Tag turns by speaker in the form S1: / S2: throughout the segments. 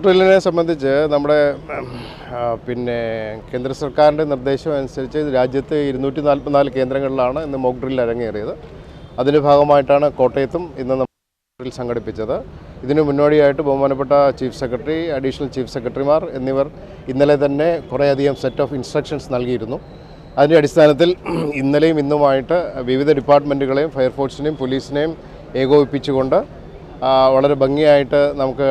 S1: Mock ഡ്രില്ലിനെ സംബന്ധിച്ച് നമ്മുടെ കേന്ദ്ര സർക്കാരിൻ്റെ നിർദ്ദേശം അനുസരിച്ച് രാജ്യത്ത് 244 കേന്ദ്രങ്ങളിലാണ് ഇന്ന് മോക്ക് ഡ്രിൽ അരങ്ങേറിയത്. അതിൻ്റെ ഭാഗമായിട്ടാണ് കോട്ടയത്തും ഇന്ന് നമ്മൾ ഡ്രിൽ സംഘടിപ്പിച്ചത്. ഇതിന് മുന്നോടിയായിട്ട് ബഹുമാനപ്പെട്ട ചീഫ് സെക്രട്ടറി, അഡീഷണൽ ചീഫ് സെക്രട്ടറിമാർ എന്നിവർ ഇന്നലെ തന്നെ കുറേയധികം സെറ്റ് ഓഫ് ഇൻസ്ട്രക്ഷൻസ് നൽകിയിരുന്നു. അതിൻ്റെ അടിസ്ഥാനത്തിൽ ഇന്നലെയും ഇന്നുമായിട്ട് വിവിധ ഡിപ്പാർട്ട്മെൻറ്റുകളെയും ഫയർഫോഴ്സിനെയും പോലീസിനെയും ഏകോപിപ്പിച്ചുകൊണ്ട് വളരെ ഭംഗിയായിട്ട് നമുക്ക്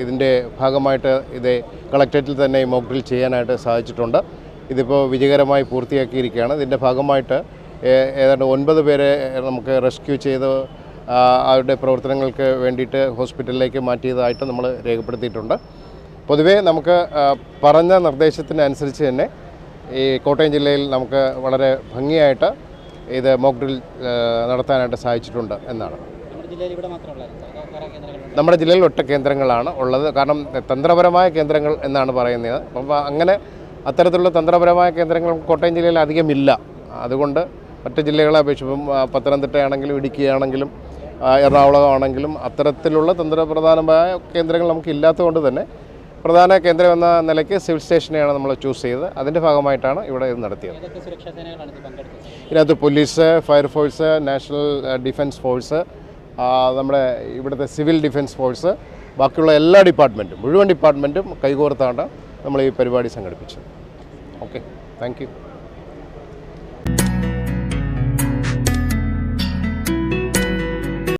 S1: ഇതിൻ്റെ ഭാഗമായിട്ട് ഇത് കളക്ടറേറ്റിൽ തന്നെ മോക്ക് ഡ്രിൽ ചെയ്യാനായിട്ട് സാധിച്ചിട്ടുണ്ട്. ഇതിപ്പോൾ വിജയകരമായി പൂർത്തിയാക്കിയിരിക്കുകയാണ്. ഇതിൻ്റെ ഭാഗമായിട്ട് ഏതാണ്ട് 9 പേരെ നമുക്ക് റെസ്ക്യൂ ചെയ്ത് അവരുടെ പ്രവർത്തനങ്ങൾക്ക് വേണ്ടിയിട്ട് ഹോസ്പിറ്റലിലേക്ക് മാറ്റിയതായിട്ട് നമ്മൾ രേഖപ്പെടുത്തിയിട്ടുണ്ട്. പൊതുവേ നമുക്ക് പറഞ്ഞ നിർദ്ദേശത്തിനനുസരിച്ച് തന്നെ ഈ കോട്ടയം ജില്ലയിൽ നമുക്ക് വളരെ ഭംഗിയായിട്ട് ഇത് മോക്ക് ഡ്രിൽ നടത്താനായിട്ട് സാധിച്ചിട്ടുണ്ട് എന്നാണ്. നമ്മുടെ ജില്ലയിൽ ഒറ്റ കേന്ദ്രങ്ങളാണ് ഉള്ളത്. കാരണം തന്ത്രപരമായ കേന്ദ്രങ്ങൾ എന്നാണ് പറയുന്നത്. അപ്പം അങ്ങനെ അത്തരത്തിലുള്ള തന്ത്രപരമായ കേന്ദ്രങ്ങൾ കോട്ടയം ജില്ലയിൽ അധികമില്ല. അതുകൊണ്ട് മറ്റ് ജില്ലകളെ അപേക്ഷിച്ച് പത്തനംതിട്ടയാണെങ്കിലും ഇടുക്കിയാണെങ്കിലും എറണാകുളമാണെങ്കിലും അത്തരത്തിലുള്ള തന്ത്രപ്രധാനമായ കേന്ദ്രങ്ങൾ നമുക്ക് ഇല്ലാത്തതുകൊണ്ട് തന്നെ പ്രധാന കേന്ദ്രം എന്ന നിലയ്ക്ക് സിവിൽ സ്റ്റേഷനെയാണ് നമ്മൾ ചൂസ് ചെയ്തത്. അതിൻ്റെ ഭാഗമായിട്ടാണ് ഇവിടെ ഇത് നടത്തിയത്. ഇതിനകത്ത് police, fire force, national defence force, നമ്മുടെ ഇവിടുത്തെ സിവിൽ ഡിഫൻസ് ഫോഴ്സ്, ബാക്കിയുള്ള എല്ലാ ഡിപ്പാർട്ട്മെൻറ്റും മുഴുവൻ ഡിപ്പാർട്ട്മെൻറ്റും കൈകോർത്താണ് നമ്മൾ ഈ പരിപാടി സംഘടിപ്പിച്ചത്. Okay, thank you.